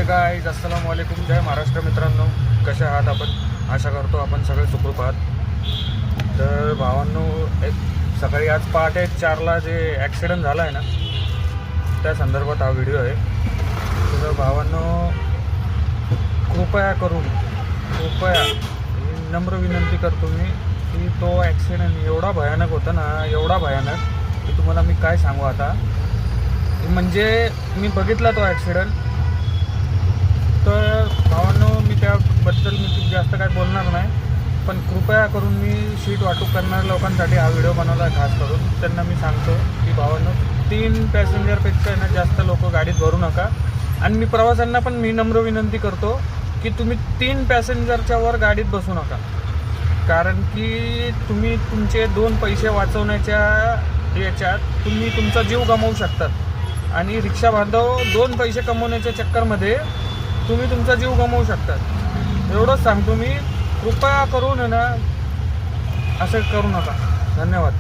हे गाईज अस्सलाम वालेकुम. जय महाराष्ट्र मित्रांनो, कसे आहात आपण? आशा करतो आपण सगळे सुखरूप आहात. तर भावांनो, एक सकाळी आज पहाटे 4ला जे ॲक्सिडेंट झाला आहे ना, त्या संदर्भात हा व्हिडिओ आहे. तर भावांनो, कृपया करून नम्र विनंती करतो मी की तो ॲक्सिडेंट एवढा भयानक होता ना, एवढा भयानक की तुम्हाला मी काय सांगू आता. म्हणजे मी बघितला तो ॲक्सिडेंट. तर भावांनो, मी त्याबद्दल खूप जास्त काय बोलणार नाही, पण कृपया करून मी सीट वाहतूक करणाऱ्या लोकांसाठी हा व्हिडिओ बनवला आहे. खास करून त्यांना मी सांगतो की भावांनो, 3 पॅसेंजरपेक्षा ना जास्त लोक गाडीत भरू नका. आणि मी प्रवाशांना पण मी नम्र विनंती करतो की तुम्ही 3 पॅसेंजरच्या वर गाडीत बसू नका. कारण की तुम्ही तुमचे 2 पैसे वाचवण्याच्या याच्यात तुम्ही तुमचा जीव गमावू शकतात. आणि रिक्षा बांधव 2 पैसे कमवण्याच्या चक्करमध्ये तुम्ही तुमचा जीव गमावू शकतात. एवढंच सांगतो मी. कृपया करून ना असं करू नका. धन्यवाद.